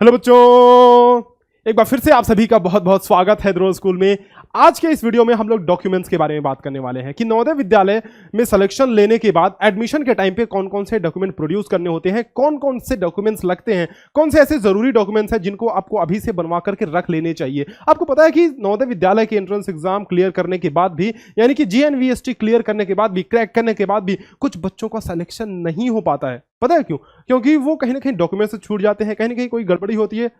Hello बच्चों, एक बार फिर से आप सभी का बहुत बहुत स्वागत है ध्रुव स्कूल में। आज के इस वीडियो में हम लोग डॉक्यूमेंट्स के बारे में बात करने वाले हैं कि नवोदय विद्यालय में सिलेक्शन लेने के बाद एडमिशन के टाइम पे कौन कौन से डॉक्यूमेंट प्रोड्यूस करने होते हैं, कौन कौन से डॉक्यूमेंट्स लगते हैं, कौन से ऐसे जरूरी डॉक्यूमेंट्स हैं जिनको आपको अभी से बनवा करके रख लेने चाहिए। आपको पता है कि नवोदय विद्यालय के एंट्रेंस एग्जाम क्लियर करने के बाद भी, यानी कि GNVST क्लियर करने के बाद भी, क्रैक करने के बाद भी कुछ बच्चों का सिलेक्शन नहीं हो पाता है। पता है क्यों? क्योंकि वो कहीं ना कहीं डॉक्यूमेंट से छूट जाते हैं, कहीं ना कहीं कोई गड़बड़ी होती है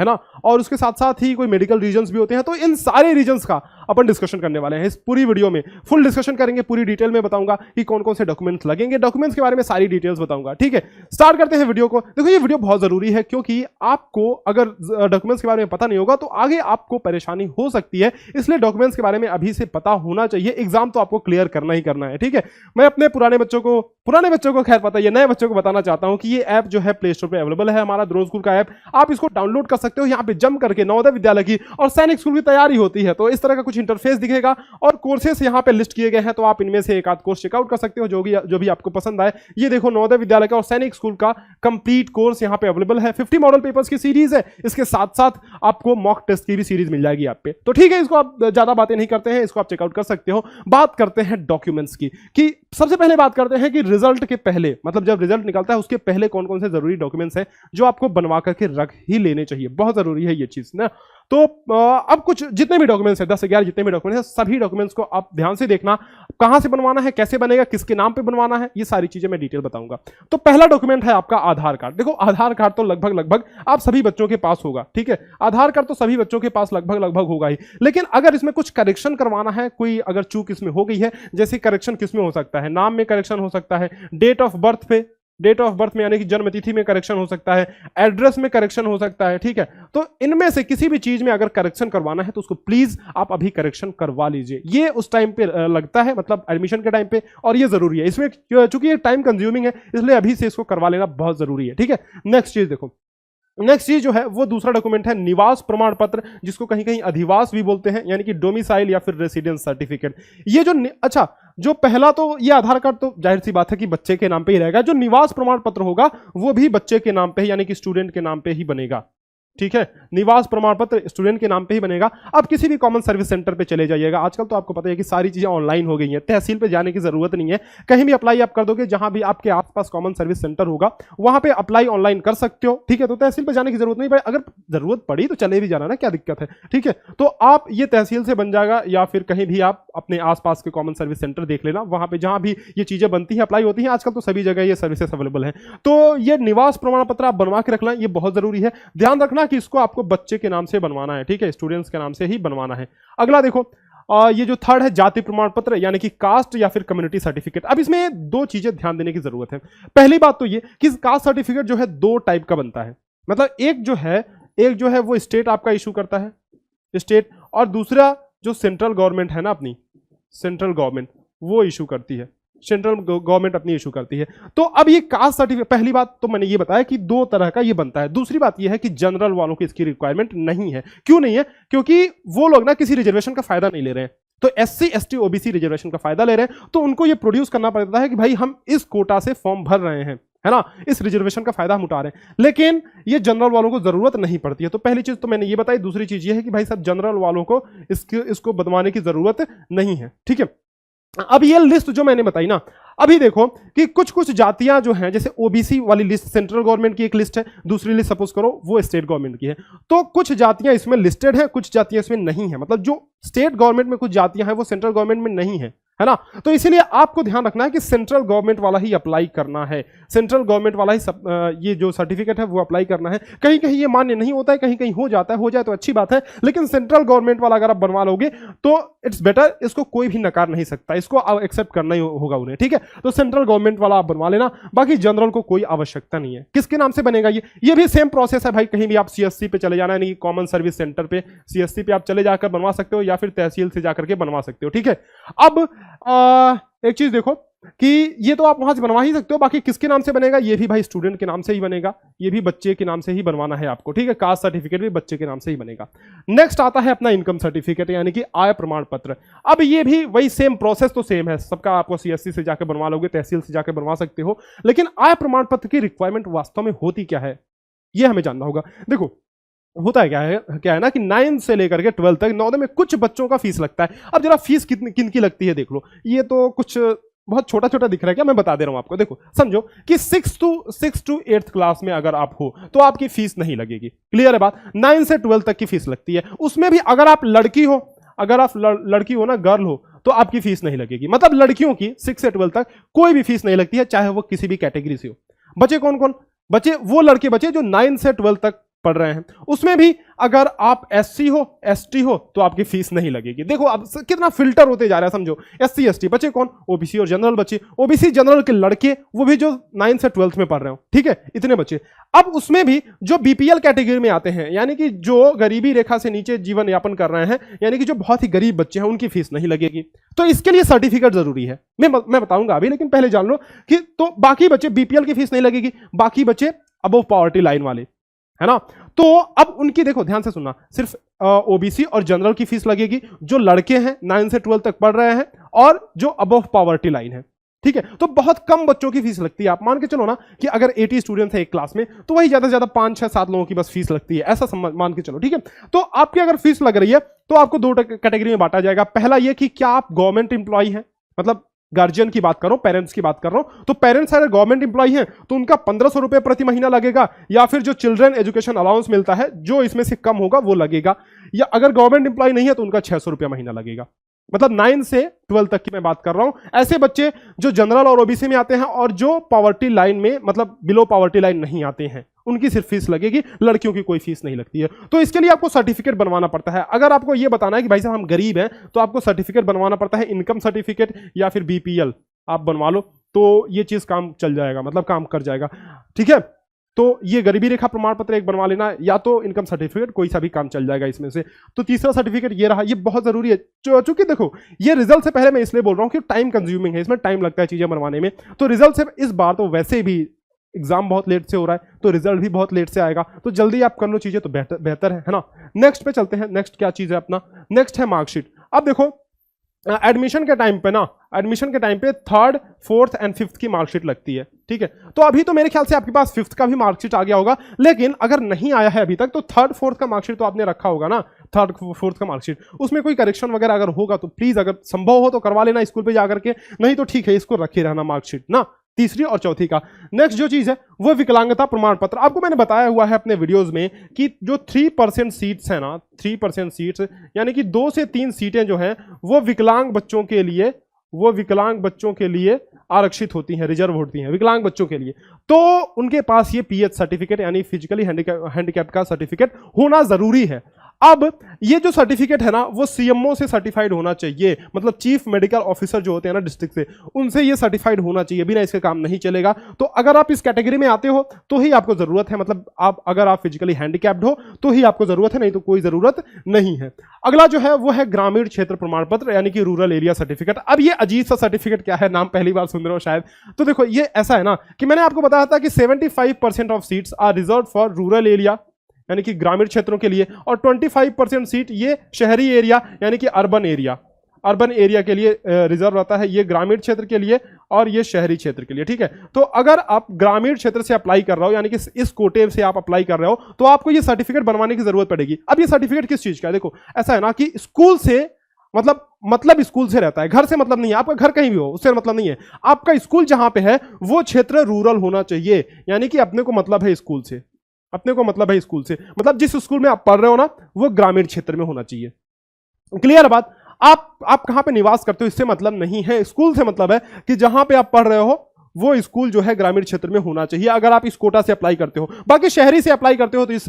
ना, और उसके साथ साथ ही कोई मेडिकल रीजंस भी होते हैं। तो इन सारे रीजंस का अपन डिस्कशन करने वाले हैं इस पूरी वीडियो में। फुल डिस्कशन करेंगे, पूरी डिटेल में बताऊंगा कि कौन कौन से डॉक्यूमेंट्स लगेंगे, डॉक्यूमेंट्स के बारे में सारी डिटेल्स बताऊंगा। ठीक है, स्टार्ट करते हैं वीडियो को। देखो, ये वीडियो बहुत जरूरी है क्योंकि आपको अगर डॉक्यूमेंट्स के बारे में पता नहीं होगा तो आगे आपको परेशानी हो सकती है, इसलिए डॉक्यूमेंट्स के बारे में अभी से पता होना चाहिए। एग्जाम तो आपको क्लियर करना ही करना है। ठीक है, मैं अपने पुराने बच्चों को खैर पता है, नए बच्चों को बताना चाहता हूं कि ये ऐप जो है प्ले स्टोर पे अवेलेबल है, हमारा ध्रुव स्कूल का ऐप। आप इसको डाउनलोड कर सकते हो। यहाँ पे जम करके नवोदय विद्यालय की और सैनिक स्कूल की तैयारी होती है तो इस तरह का कुछ इंटरफेस दिखेगा और कोर्सेस यहाँ पे लिस्ट किए गए हैं, तो आप इनमें से एक आध कोर्स चेकआउट कर सकते हो जो भी आपको पसंद आए। ये देखो, नवोदय विद्यालय का और सैनिक स्कूल का कंप्लीट कोर्स यहाँ पे अवेलेबल है। 50 मॉडल पेपर्स की सीरीज है, इसके साथ साथ आपको मॉक टेस्ट की भी सीरीज मिल जाएगी आप पे। तो ठीक है, इसको आप ज्यादा बातें नहीं करते हैं, इसको आप चेकआउट कर सकते हो। बात करते हैं डॉक्यूमेंट्स की कि सबसे पहले बात करते हैं कि रिजल्ट के पहले, मतलब जब रिजल्ट निकलता है उसके पहले कौन कौन से जरूरी डॉक्यूमेंट्स हैं जो आपको बनवा करके रख ही लेने चाहिए। बहुत जरूरी है ये चीज ना। तो अब कुछ जितने भी डॉक्यूमेंट्स हैं, 10-11 जितने भी डॉक्यूमेंट्स हैं, सभी डॉक्यूमेंट्स को आप ध्यान से देखना। कहां से बनवाना है, कैसे बनेगा, किसके नाम पे बनवाना है, ये सारी चीजें मैं डिटेल बताऊंगा। तो पहला डॉक्यूमेंट है आपका आधार कार्ड। देखो, आधार कार्ड तो लगभग आप सभी बच्चों के पास होगा। ठीक है, आधार कार्ड तो सभी बच्चों के पास लगभग होगा ही। लेकिन अगर इसमें कुछ करेक्शन करवाना है, कोई अगर चूक इसमें हो गई है, जैसे करेक्शन किसमें हो सकता है, नाम में करेक्शन हो सकता है, डेट ऑफ बर्थ में यानी कि जन्म तिथि में करेक्शन हो सकता है, एड्रेस में करेक्शन हो सकता है। ठीक है, तो इनमें से किसी भी चीज में अगर करेक्शन करवाना है तो उसको प्लीज आप अभी करेक्शन करवा लीजिए। ये उस टाइम पे लगता है, मतलब एडमिशन के टाइम पे, और ये जरूरी है। इसमें चूंकि ये टाइम कंज्यूमिंग है, इसलिए अभी से इसको करवा लेना बहुत जरूरी है। ठीक है, नेक्स्ट चीज देखो, नेक्स्ट चीज जो है वो दूसरा डॉक्यूमेंट है निवास प्रमाण पत्र, जिसको कहीं कहीं अधिवास भी बोलते हैं, यानी कि डोमिसाइल या फिर रेसिडेंस सर्टिफिकेट। ये जो अच्छा, जो पहला तो ये आधार कार्ड तो जाहिर सी बात है कि बच्चे के नाम पे ही रहेगा। जो निवास प्रमाण पत्र होगा वो भी बच्चे के नाम पे ही, यानी कि स्टूडेंट के नाम पे ही बनेगा। ठीक है, निवास प्रमाण पत्र स्टूडेंट के नाम पे ही बनेगा। अब किसी भी कॉमन सर्विस सेंटर पे चले जाइएगा। आजकल तो आपको पता है कि सारी चीजें ऑनलाइन हो गई हैं, तहसील पे जाने की जरूरत नहीं है। कहीं भी अप्लाई आप कर दोगे, जहां भी आपके आसपास कॉमन सर्विस सेंटर होगा वहां पे अप्लाई ऑनलाइन कर सकते हो। ठीक है, तो तहसील पे जाने की जरूरत नहीं, अगर जरूरत पड़ी तो चले भी जाना ना, क्या दिक्कत है। ठीक है, तो आप ये तहसील से बन जाएगा या फिर कहीं भी आप अपने आसपास के कॉमन सर्विस सेंटर देख लेना, वहां पे जहां भी ये चीजें बनती हैं, अप्लाई होती हैं। आजकल तो सभी जगह ये सर्विसेज अवेलेबल है। तो ये निवास प्रमाण पत्र आप बनवा के रखना, ये बहुत जरूरी है। ध्यान रखना कि इसको आपको बच्चे के नाम से बनवाना है। ठीक है, स्टूडेंट्स के नाम से ही बनवाना है। अगला देखो, ये जो थर्ड है जाति प्रमाण पत्र, यानी कि कास्ट या फिर कम्युनिटी सर्टिफिकेट। अब इसमें दो चीजें ध्यान देने की जरूरत है। पहली बात तो ये कि कास्ट सर्टिफिकेट जो है दो टाइप का बनता है। मतलब एक जो है वो स्टेट आपका इशू करता है, स्टेट, और दूसरा जो सेंट्रल गवर्नमेंट है ना, अपनी सेंट्रल गवर्नमेंट वो इशू करती है, सेंट्रल गवर्नमेंट अपनी इशू करती है। तो अब ये कास्ट सर्टिफिकेट, पहली बात तो मैंने ये बताया कि दो तरह का ये बनता है। दूसरी बात ये है कि जनरल वालों की इसकी रिक्वायरमेंट नहीं है। क्यों नहीं है? क्योंकि वो लोग ना किसी रिजर्वेशन का फायदा नहीं ले रहे हैं। तो SC ST OBC रिजर्वेशन का फायदा ले रहे हैं, तो उनको ये प्रोड्यूस करना पड़ता है कि भाई हम इस कोटा से फॉर्म भर रहे हैं, है ना, इस रिजर्वेशन का फायदा हम उठा रहे हैं। लेकिन ये जनरल वालों को जरूरत नहीं पड़ती है। तो पहली चीज तो मैंने ये बताई। दूसरी चीज ये है कि भाई साहब जनरल वालों को इसको बनवाने की जरूरत नहीं है। ठीक है, अब ये लिस्ट जो मैंने बताई ना, अभी देखो कि कुछ जातियां जो हैं, जैसे OBC वाली लिस्ट सेंट्रल गवर्नमेंट की एक लिस्ट है, दूसरी लिस्ट सपोज करो वो स्टेट गवर्नमेंट की है। तो कुछ जातियां इसमें लिस्टेड है, कुछ जातियां इसमें नहीं है। मतलब जो स्टेट गवर्नमेंट में कुछ जातियां हैं वो सेंट्रल गवर्नमेंट में नहीं है, है ना। तो इसीलिए आपको ध्यान रखना है कि सेंट्रल गवर्नमेंट वाला ही अप्लाई करना है, सेंट्रल गवर्नमेंट वाला ही ये जो सर्टिफिकेट है वो अप्लाई करना है। कहीं कहीं ये मान्य नहीं होता है, कहीं कहीं हो जाता है, हो जाए तो अच्छी बात है, लेकिन सेंट्रल गवर्नमेंट वाला अगर आप बनवा लोगे तो इट्स बेटर। इसको कोई भी नकार नहीं सकता, इसको एक्सेप्ट करना ही होगा उन्हें। ठीक है, तो सेंट्रल गवर्नमेंट वाला आप बनवा लेना, बाकी जनरल को कोई आवश्यकता नहीं है। किसके नाम से बनेगा ये भी सेम प्रोसेस है भाई। कहीं भी आप CSC पे चले जाना, यानी कि कॉमन सर्विस सेंटर पे, CSC पे आप चले जाकर बनवा सकते हो या फिर तहसील से जाकर के बनवा सकते हो। ठीक है, अब एक चीज देखो कि ये तो आप वहां से बनवा ही सकते हो, बाकी किसके नाम से बनेगा? ये भी भाई स्टूडेंट के नाम से ही बनेगा, ये भी बच्चे के नाम से ही बनवाना है आपको। ठीक है, कास्ट सर्टिफिकेट भी बच्चे के नाम से ही बनेगा। नेक्स्ट आता है अपना इनकम सर्टिफिकेट, यानी कि आय प्रमाण पत्र। अब ये भी वही सेम प्रोसेस तो सेम है सबका, आपको CSC से जाकर बनवा लोगे, तहसील से जाकर बनवा सकते हो। लेकिन आय प्रमाण पत्र की रिक्वायरमेंट वास्तव में होती क्या है ये हमें जानना होगा। देखो होता है क्या है ना कि 9 से लेकर के 12 तक नवोदय में कुछ बच्चों का फीस लगता है। अब जरा फीस किन की लगती है देख लो, ये तो कुछ बहुत छोटा छोटा दिख रहा है क्या, मैं बता दे रहा हूं आपको। देखो समझो कि 6 टू 8th क्लास में अगर आप हो तो आपकी फीस नहीं लगेगी, क्लियर है बात। 9 से 12 तक की फीस लगती है, उसमें भी अगर आप लड़की हो, अगर आप लड़की हो ना, गर्ल हो, तो आपकी फीस नहीं लगेगी। मतलब लड़कियों की 6 से 12 तक कोई भी फीस नहीं लगती है, चाहे वो किसी भी कैटेगरी से हो। बचे कौन कौन? बचे वो लड़के बचे जो 9 से 12 तक पढ़ रहे हैं, उसमें भी अगर आप एससी हो, एसटी हो, तो आपकी फीस नहीं लगेगी। देखो अब कितना फिल्टर होते जा रहा है, समझो। एससी एसटी बचे कौन? ओबीसी और जनरल बचे। ओबीसी जनरल के लड़के, वो भी जो 9 से 12 में पढ़ रहे हो, ठीक है, इतने बचे। अब उसमें भी जो बीपीएल कैटेगरी में आते हैं, यानी कि जो गरीबी रेखा से नीचे जीवन यापन कर रहे हैं, यानी कि जो बहुत ही गरीब बच्चे हैं, उनकी फीस नहीं लगेगी। तो इसके लिए सर्टिफिकेट जरूरी है, मैं बताऊंगा अभी, लेकिन पहले जान लो कि तो बाकी बचे बीपीएल की फीस नहीं लगेगी, बाकी बचे अबव पॉवर्टी लाइन वाले, है ना। तो अब उनकी देखो ध्यान से सुनना, सिर्फ ओबीसी और जनरल की फीस लगेगी जो लड़के हैं 9 से 12 तक पढ़ रहे हैं और जो अबव पॉवर्टी लाइन है, ठीक है। तो बहुत कम बच्चों की फीस लगती है। आप मान के चलो ना कि अगर 80 स्टूडेंट्स है एक क्लास में, तो वही ज्यादा से ज्यादा 5, 6, 7 लोगों की बस फीस लगती है, ऐसा मान के चलो, ठीक है। तो आपकी अगर फीस लग रही है तो आपको 2 कैटेगरी में बांटा जाएगा। पहला यह कि क्या आप गवर्नमेंट इंप्लॉय हैं, मतलब गार्जियन की बात कर रहा हूं, पेरेंट्स की बात कर रहा हूं, तो पेरेंट्स अगर गवर्नमेंट इंप्लॉय हैं तो उनका 1500 रुपए प्रति महीना लगेगा, या फिर जो चिल्ड्रन एजुकेशन अलाउंस मिलता है जो इसमें से कम होगा वो लगेगा, या अगर गवर्नमेंट इंप्लॉय नहीं है तो उनका 600 रुपया महीना लगेगा। मतलब 9 से 12 तक की मैं बात कर रहा हूं। ऐसे बच्चे जो जनरल और ओबीसी में आते हैं और जो पॉवर्टी लाइन में, मतलब बिलो पॉवर्टी लाइन नहीं आते हैं, उनकी सिर्फ फीस लगेगी, लड़कियों की कोई फीस नहीं लगती है। तो इसके लिए आपको सर्टिफिकेट बनवाना पड़ता है। अगर आपको यह बताना है कि भाई साहब हम गरीब हैं, तो आपको सर्टिफिकेट बनवाना पड़ता है, इनकम सर्टिफिकेट या फिर बीपीएल आप बनवा लो, तो ये चीज काम चल जाएगा, मतलब काम कर जाएगा, ठीक है। तो ये गरीबी रेखा प्रमाण पत्र एक बनवा लेना, या तो इनकम सर्टिफिकेट, कोई सा भी काम चल जाएगा इसमें से। तो तीसरा सर्टिफिकेट ये रहा, ये बहुत जरूरी है। चूंकि देखो ये रिजल्ट से पहले मैं इसलिए बोल रहा हूं कि टाइम कंज्यूमिंग है, इसमें टाइम लगता है चीजें बनवाने में। तो रिजल्ट से इस बार तो वैसे भी एग्जाम बहुत लेट से हो रहा है, तो रिजल्ट भी बहुत लेट से आएगा, तो जल्दी आप कर लो चीजें तो बेहतर है ना। नेक्स्ट पे चलते हैं। नेक्स्ट क्या चीज है अपना? नेक्स्ट है मार्कशीट। अब देखो एडमिशन के टाइम पे 3rd, 4th एंड 5th की मार्कशीट लगती है, ठीक है। तो अभी तो मेरे ख्याल से आपके पास 5th का भी मार्कशीट आ गया होगा, लेकिन अगर नहीं आया है अभी तक तो 3rd, 4th का मार्कशीट तो आपने रखा होगा ना। 3rd, 4th का मार्कशीट, उसमें कोई करेक्शन वगैरह अगर होगा तो प्लीज अगर संभव हो तो करवा लेना स्कूल पे जाकर के, नहीं तो ठीक है इसको रखे रहना मार्कशीट ना, तीसरी और चौथी का। नेक्स्ट जो चीज है वो विकलांगता प्रमाण पत्र। आपको मैंने बताया हुआ है अपने वीडियोस में कि जो 3% सीट्स है ना, 3% सीट्स यानी कि 2 से 3 सीटें जो हैं वो विकलांग बच्चों के लिए आरक्षित होती हैं, रिजर्व होती हैं विकलांग बच्चों के लिए। तो उनके पास ये पीएच सर्टिफिकेट यानी फिजिकली हैंडीकैप्ड का सर्टिफिकेट होना जरूरी है। अब ये जो सर्टिफिकेट है ना वो सीएमओ से सर्टिफाइड होना चाहिए, मतलब चीफ मेडिकल ऑफिसर जो होते हैं ना डिस्ट्रिक्ट से, उनसे ये सर्टिफाइड होना चाहिए, बिना इसके काम नहीं चलेगा। तो अगर आप इस कैटेगरी में आते हो तो ही आपको जरूरत है, मतलब अगर आप फिजिकली हैंडीकैप्ड हो तो ही आपको जरूरत है, नहीं तो कोई जरूरत नहीं है। अगला जो है वो है ग्रामीण क्षेत्र प्रमाण पत्र यानी कि रूरल एरिया सर्टिफिकेट। अब ये अजीब सा सर्टिफिकेट क्या है, नाम पहली बार सुन रहे हो शायद। तो देखो ये ऐसा है ना कि मैंने आपको बताया था कि 75% of seats are reserve for rural area यानी कि ग्रामीण क्षेत्रों के लिए, और 25% सीट ये शहरी एरिया यानी कि अर्बन एरिया के लिए रिजर्व रहता है, ये ग्रामीण क्षेत्र के लिए और ये शहरी क्षेत्र के लिए, ठीक है। तो अगर आप ग्रामीण क्षेत्र से अप्लाई कर रहे हो यानी कि इस कोटे से आप अप्लाई कर रहे हो तो आपको ये सर्टिफिकेट बनवाने की जरूरत पड़ेगी। अब ये सर्टिफिकेट किस चीज का है? देखो ऐसा है ना कि स्कूल से मतलब स्कूल से रहता है, घर से मतलब नहीं है। आपका घर कहीं भी हो उससे मतलब नहीं है, आपका स्कूल जहां पे है वो क्षेत्र रूरल होना चाहिए, यानी कि अपने को मतलब है स्कूल से, मतलब जिस स्कूल में आप पढ़ रहे हो ना वो ग्रामीण क्षेत्र में होना चाहिए। क्लियर बात? आप कहां पे निवास करते हो इससे मतलब नहीं है, स्कूल से मतलब है कि जहां पे आप पढ़ रहे हो वो स्कूल जो है ग्रामीण क्षेत्र में होना चाहिए, अगर आप इस कोटा से अप्लाई करते हो। बाकी शहरी से अप्लाई करते हो तो इस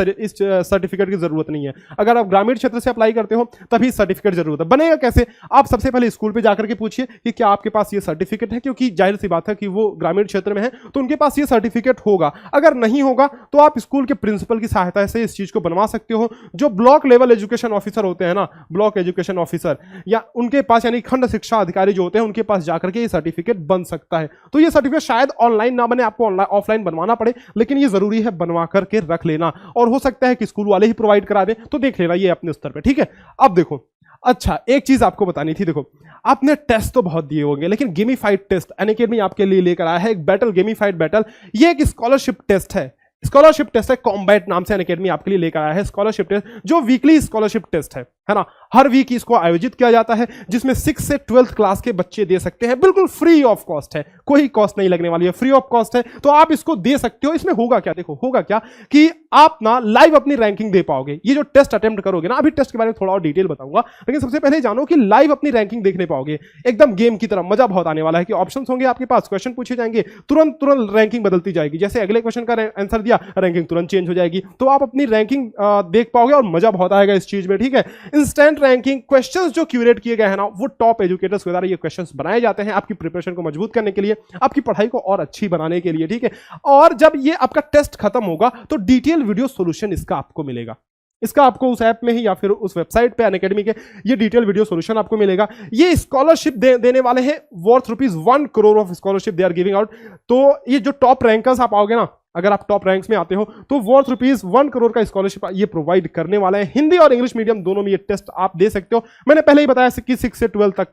सर्टिफिकेट की जरूरत नहीं है। अगर आप ग्रामीण क्षेत्र से अप्लाई करते हो तभी सर्टिफिकेट जरूरत है। बनेगा कैसे? आप सबसे पहले स्कूल पे जाकर के पूछिए कि क्या आपके पास ये सर्टिफिकेट है, क्योंकि जाहिर सी बात है कि वो ग्रामीण क्षेत्र में है तो उनके पास ये सर्टिफिकेट होगा। अगर नहीं होगा तो आप स्कूल के प्रिंसिपल की सहायता से इस चीज को बनवा सकते हो। जो ब्लॉक लेवल एजुकेशन ऑफिसर होते हैं ना, ब्लॉक एजुकेशन ऑफिसर, या उनके पास यानी खंड शिक्षा अधिकारी जो होते हैं उनके पास जाकर के ये सर्टिफिकेट बन सकता है। तो ये सर्टिफिकेट शायद ऑनलाइन ना बने, आपको ऑफलाइन बनवाना पड़े, लेकिन ये जरूरी है बनवा करके रख लेना, और हो सकता है कि स्कूल वाले ही प्रोवाइड करा दें, तो देख लेना ये अपने स्तर पे, ठीक है। अब देखो अच्छा एक चीज आपको बतानी थी, देखो आपने टेस्ट तो बहुत दिए होंगे लेकिन गेमीफाइड टेस्ट अनअकैडमी आपके लिए लेकर आया है एक बैटल, गेमीफाइड बैटल। ये एक स्कॉलरशिप टेस्ट है, स्कॉलरशिप टेस्ट है, कॉम्बैट नाम से अनअकैडमी आपके लिए लेकर आया है स्कॉलरशिप टेस्ट, जो वीकली स्कॉलरशिप टेस्ट है ना। हर वीक इसको आयोजित किया जाता है, जिसमें 6 से 12th क्लास के बच्चे दे सकते हैं, बिल्कुल फ्री ऑफ कॉस्ट है, कोई कॉस्ट नहीं लगने वाली है, फ्री ऑफ कॉस्ट है, तो आप इसको दे सकते हो। इसमें होगा क्या, देखो होगा क्या कि आप ना लाइव अपनी रैंकिंग दे पाओगे। ये जो टेस्ट अटेम्प्ट करोगे ना, अभी टेस्ट के बारे में थोड़ा और डिटेल बताऊंगा, लेकिन सबसे पहले जानो कि लाइव अपनी रैंकिंग देखने पाओगे, एकदम गेम की तरह। मजा बहुत आने वाला है कि ऑप्शन होंगे आपके पास, क्वेश्चन पूछे जाएंगे, तुरंत तुरंत रैंकिंग बदलती जाएगी, जैसे अगले क्वेश्चन का आंसर दिया, रैंकिंग तुरंत चेंज हो जाएगी, तो आप अपनी रैंकिंग देख पाओगे और मजा बहुत आएगा इस चीज में, ठीक है। इंस्टेंट रैंकिंग, क्वेश्चंस जो क्यूरेट किए गए हैं ना, वो टॉप एजुकेटर्स के द्वारा ये क्वेश्चंस बनाए जाते हैं आपकी प्रिपरेशन को मजबूत करने के लिए, आपकी पढ़ाई को और अच्छी बनाने के लिए, ठीक है। और जब ये आपका टेस्ट खत्म होगा तो डिटेल वीडियो सॉल्यूशन इसका आपको मिलेगा, इसका आपको उस ऐप में ही या फिर उस वेबसाइट पे अनअकैडमी के ये डिटेल वीडियो सॉल्यूशन आपको मिलेगा। ये स्कॉलरशिप देने वाले हैं, worth ₹1 crore of scholarship they are giving out. तो ये जो टॉप रैंकर्स आप आओगे ना, अगर आप टॉप रैंक्स में आते हो, तो वर्थ ₹1 करोड़ का स्कॉलरशिप ये प्रोवाइड करने वाला है। हिंदी और इंग्लिश मीडियम दोनों में ये टेस्ट आप दे सकते हो। मैंने पहले ही बताया कि 6 से 12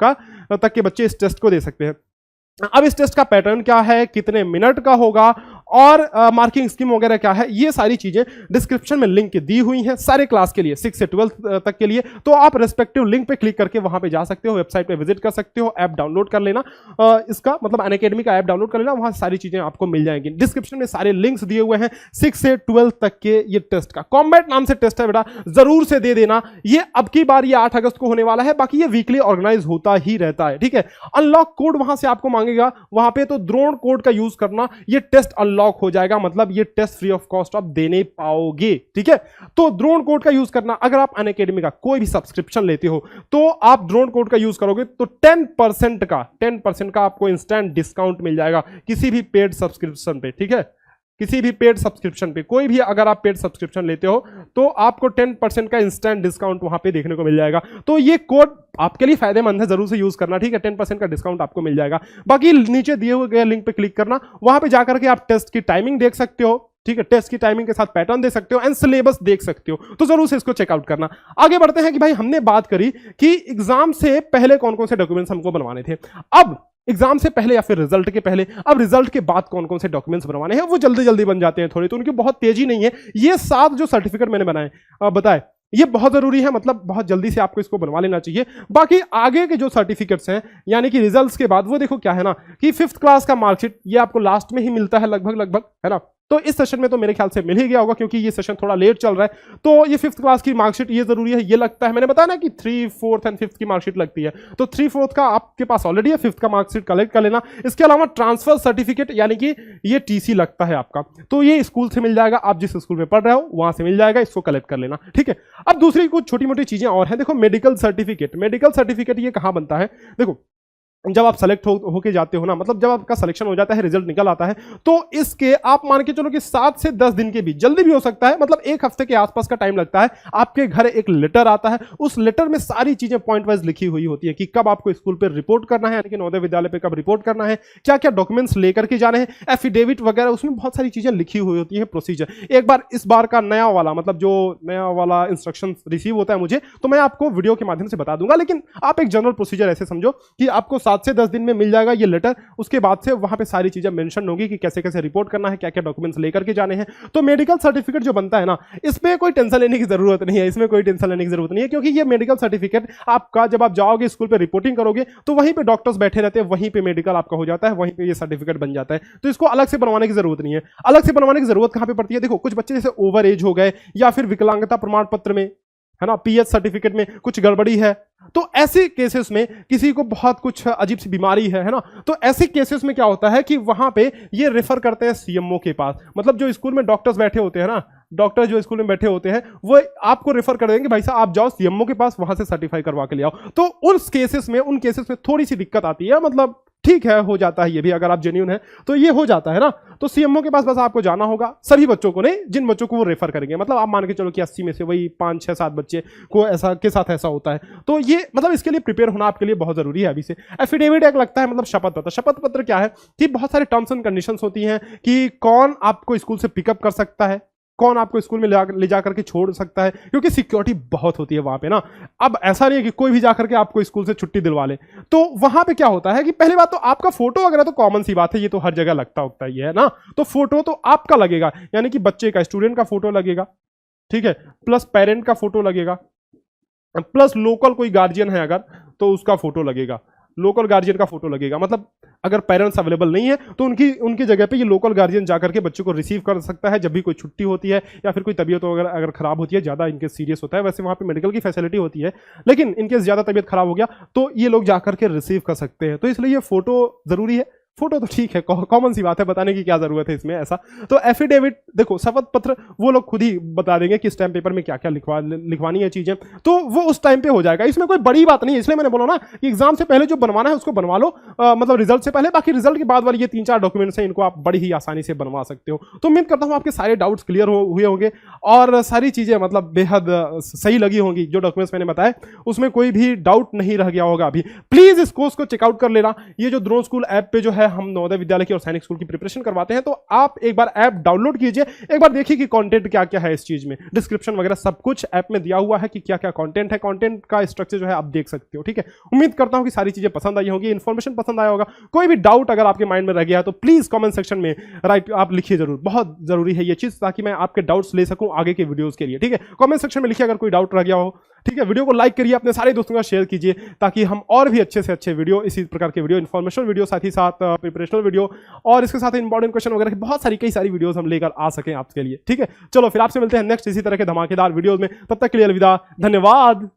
तक के बच्चे इस टेस्ट को दे सकते हैं। अब इस टेस्ट का पैटर्न क्या है, कितने मिनट का होगा और मार्किंग स्कीम वगैरह क्या है, ये सारी चीजें डिस्क्रिप्शन में लिंक दी हुई हैं सारे क्लास के लिए, 6 से 12 तक के लिए। तो आप रेस्पेक्टिव लिंक पे क्लिक करके वहां पे जा सकते हो, वेबसाइट पे विजिट कर सकते हो, ऐप डाउनलोड कर लेना, इसका मतलब अनअकैडमी का ऐप डाउनलोड कर लेना, वहां सारी चीजें आपको मिल जाएंगी। डिस्क्रिप्शन में सारे लिंक्स दिए हुए हैं 6 से 12 तक के ये टेस्ट का। कॉम्बैट नाम से टेस्ट है बेटा, जरूर से दे देना। ये अब की बार ये 8 अगस्त को होने वाला है, बाकी ये वीकली ऑर्गेनाइज होता ही रहता है, ठीक है। अनलॉक कोड वहां से आपको मांगेगा, वहां पे तो द्रोण कोड का यूज करना, ये टेस्ट अनलॉक हो जाएगा, मतलब ये टेस्ट फ्री ऑफ कॉस्ट आप देने पाओगे, ठीक है। तो द्रोण कोड का यूज करना, अगर आप अनअकैडमी का कोई भी सब्सक्रिप्शन लेते हो तो आप द्रोण कोड का यूज करोगे तो 10% का आपको इंस्टेंट डिस्काउंट मिल जाएगा किसी भी पेड सब्सक्रिप्शन पे, ठीक है। किसी भी पेड सब्सक्रिप्शन पे, कोई भी अगर आप पेड सब्सक्रिप्शन लेते हो तो आपको 10% का इंस्टेंट डिस्काउंट वहां पे देखने को मिल जाएगा। तो ये कोड आपके लिए फायदेमंद है, जरूर से यूज करना, ठीक है। 10% का डिस्काउंट आपको मिल जाएगा। बाकी नीचे दिए हुए लिंक पे क्लिक करना, वहां पे जाकर के आप टेस्ट की टाइमिंग देख सकते हो, ठीक है। टेस्ट की टाइमिंग के साथ पैटर्न देख सकते हो एंड सिलेबस देख सकते हो, तो जरूर से इसको चेकआउट करना। आगे बढ़ते हैं कि भाई हमने बात करी कि एग्जाम से पहले कौन कौन से डॉक्यूमेंट्स हमको बनवाने थे। अब एग्जाम से पहले या फिर रिजल्ट के पहले, अब रिजल्ट के बाद कौन कौन से डॉक्यूमेंट्स बनवाने हैं, वो जल्दी जल्दी बन जाते हैं थोड़े, तो उनकी बहुत तेजी नहीं है। ये 7 जो सर्टिफिकेट मैंने बताए ये बहुत जरूरी है, मतलब बहुत जल्दी से आपको इसको बनवा लेना चाहिए। बाकी आगे के जो सर्टिफिकेट्स हैं यानी कि रिजल्ट्स के बाद, वो देखो क्या है ना कि 5th क्लास का मार्कशीट ये आपको लास्ट में ही मिलता है लगभग, है ना। तो इस सेशन में तो मेरे ख्याल से मिल ही गया होगा, क्योंकि ये सेशन थोड़ा लेट चल रहा है। तो ये 5th क्लास की मार्कशीट ये जरूरी है, ये लगता है, मैंने बताया ना कि 3, 4th एंड 5th की मार्कशीट लगती है, तो 3, 4th का आपके पास ऑलरेडी है, 5th का मार्कशीट कलेक्ट कर लेना। इसके अलावा ट्रांसफर सर्टिफिकेट यानी कि ये TC लगता है आपका, तो ये स्कूल से मिल जाएगा, आप जिस स्कूल में पढ़ रहे हो वहां से मिल जाएगा, इसको कलेक्ट कर लेना, ठीक है। अब दूसरी कुछ छोटी मोटी चीजें और हैं। देखो मेडिकल सर्टिफिकेट ये कहां बनता है, देखो जब आप सेलेक्ट होके जाते हो ना, मतलब जब आपका सिलेक्शन हो जाता है, रिजल्ट निकल आता है, तो इसके आप मान के चलो कि 7 से 10 दिन के बीच, जल्दी भी हो सकता है, मतलब 1 हफ्ते के आसपास का टाइम लगता है। आपके घर एक लेटर आता है, उस लेटर में सारी चीजें पॉइंट वाइज लिखी हुई होती है कि कब आपको स्कूल पर रिपोर्ट करना है, यानी कि नवोदय विद्यालय पे कब रिपोर्ट करना है, क्या क्या डॉक्यूमेंट्स लेकर के जाने हैं, एफिडेविट वगैरह, उसमें बहुत सारी चीजें लिखी हुई होती है, प्रोसीजर। एक बार इस बार का नया वाला, मतलब जो नया वाला इंस्ट्रक्शन रिसीव होता है मुझे, तो मैं आपको वीडियो के माध्यम से बता दूंगा, लेकिन आप एक जनरल प्रोसीजर ऐसे समझो कि आपको 7 से 10 दिन में मिल जाएगा ये लेटर। उसके बाद से वहां पे सारी चीजें मेंशन होगी कि कैसे कैसे रिपोर्ट करना है, क्या क्या डॉक्यूमेंट्स लेकर के जाने हैं। तो मेडिकल सर्टिफिकेट जो बनता है ना, इसमें कोई टेंशन लेने की जरूरत नहीं है, इसमें कोई टेंशन लेने की जरूरत नहीं है, क्योंकि ये मेडिकल सर्टिफिकेट आपका जब आप जाओगे स्कूल पे रिपोर्टिंग करोगे तो वहीं पे डॉक्टर्स बैठे रहते हैं, वहीं पे मेडिकल आपका हो जाता है, वहीं पे ये सर्टिफिकेट बन जाता है। तो इसको अलग से बनवाने की जरूरत नहीं है। अलग से बनवाने की जरूरत कहां पे पड़ती है, देखो कुछ बच्चे जैसे ओवर एज हो गए, या फिर विकलांगता प्रमाण पत्र में, है ना, PH सर्टिफिकेट में कुछ गड़बड़ी है, तो ऐसे केसेस में किसी को बहुत कुछ अजीब सी बीमारी है ना, तो ऐसे केसेस में क्या होता है कि वहां पे ये रेफर करते हैं CMO के पास। मतलब जो स्कूल में डॉक्टर्स बैठे होते हैं ना, डॉक्टर जो स्कूल में बैठे होते हैं, वो आपको रेफर कर देंगे, भाई साहब आप जाओ CMO के पास, वहां से सर्टिफाई करवा के ले आओ। तो उन केसेस में थोड़ी सी दिक्कत आती है, मतलब ठीक है, हो जाता है ये भी, अगर आप जेन्युइन है तो ये हो जाता है ना। तो CMO के पास बस आपको जाना होगा, सभी बच्चों को नहीं, जिन बच्चों को वो रेफर करेंगे, मतलब आप मान के चलो कि 80 में से वही 5, 6, 7 बच्चे को ऐसा के साथ ऐसा होता है। तो ये मतलब इसके लिए प्रिपेयर होना आपके लिए बहुत जरूरी है अभी से। एफिडेविट एक लगता है, मतलब शपथ पत्र क्या है कि बहुत सारे टर्म्स एंड कंडीशंस होती हैं कि कौन आपको स्कूल से पिकअप कर सकता है, कौन आपको स्कूल में ले जा करके छोड़ सकता है, क्योंकि सिक्योरिटी बहुत होती है वहां पे ना। अब ऐसा नहीं है कि कोई भी जाकर के आपको स्कूल से छुट्टी दिलवा ले। तो वहां पे क्या होता है कि पहली बात तो आपका फोटो वगैरह तो कॉमन सी बात है, ये तो हर जगह लगता होता ही है ना। तो फोटो तो आपका लगेगा, यानी कि बच्चे का, स्टूडेंट का फोटो लगेगा, ठीक है, प्लस पेरेंट का फोटो लगेगा, प्लस लोकल कोई गार्जियन है अगर तो उसका फोटो लगेगा, लोकल गार्जियन का फोटो लगेगा। मतलब अगर पेरेंट्स अवेलेबल नहीं है तो उनकी जगह पे ये लोकल गार्जियन जाकर के बच्चे को रिसीव कर सकता है जब भी कोई छुट्टी होती है या फिर कोई तबीयत वगैरह अगर खराब होती है, ज़्यादा इनकेस सीरियस होता है। वैसे वहाँ पे मेडिकल की फैसिलिटी होती है, लेकिन इनकेस ज़्यादा तबीयत खराब हो गया तो ये लोग जाकर के रिसीव कर सकते हैं। तो इसलिए ये फोटो ज़रूरी है। फोटो तो ठीक है, कॉमन सी बात है, बताने की क्या जरूरत है इसमें ऐसा। तो एफिडेविट देखो, शपथ पत्र वो लोग खुद ही बता देंगे कि स्टैम्प पेपर में क्या क्या लिखवानी है चीजें, तो वो उस टाइम पे हो जाएगा। इसमें कोई बड़ी बात नहीं है, इसलिए मैंने बोला ना कि एग्जाम से पहले जो बनवाना है उसको बनवा लो, मतलब रिजल्ट से पहले। बाकी रिजल्ट के बाद वाली ये 3-4 डॉक्यूमेंट्स हैं, इनको आप बड़ी ही आसानी से बनवा सकते हो। तो उम्मीद करता हूँ आपके सारे डाउट्स क्लियर हुए होंगे और सारी चीजें मतलब बेहद सही लगी होंगी। जो डॉक्यूमेंट्स मैंने बताए उसमें कोई भी डाउट नहीं रह गया होगा। अभी प्लीज इस कोर्स को चेकआउट कर लेना। ये जो ड्रोन स्कूल ऐप पे जो है हम नवोदय विद्यालय की और सैनिक स्कूल की प्रिपरेशन करवाते हैं, तो आप एक बार ऐप डाउनलोड कीजिए, एक बार देखिए कि कंटेंट क्या क्या है इस चीज में। डिस्क्रिप्शन वगैरह सब कुछ ऐप में दिया हुआ है कि क्या क्या कंटेंट है, कंटेंट का स्ट्रक्चर जो है आप देख सकते हो, ठीक है। उम्मीद करता हूं कि सारी चीजें पसंद आई होंगी, इन्फॉर्मेशन पसंद आया होगा। कोई भी डाउट अगर आपके माइंड में रह गया है तो प्लीज कमेंट सेक्शन में राइट आप लिखिए जरूर, बहुत जरूरी है ये चीज, ताकि मैं आपके डाउट्स ले सकूं आगे के वीडियोस के लिए, ठीक है। कमेंट सेक्शन में लिखिए अगर कोई डाउट रह गया हो, ठीक है। वीडियो को लाइक करिए, अपने सारे दोस्तों का शेयर कीजिए, ताकि हम और भी अच्छे से अच्छे वीडियो, इसी प्रकार के वीडियो, इन्फॉर्मेशनल वीडियो, साथ ही साथ प्रिपरेशनल वीडियो और इसके साथ इंपॉर्टेंट क्वेश्चन वगैरह की बहुत सारी कई सारी वीडियोस हम लेकर आ सकें आपके लिए, ठीक है। चलो फिर आपसे मिलते हैं नेक्स्ट इसी तरह के धमाकेदार वीडियोस में, तब तक के लिए अलविदा, धन्यवाद।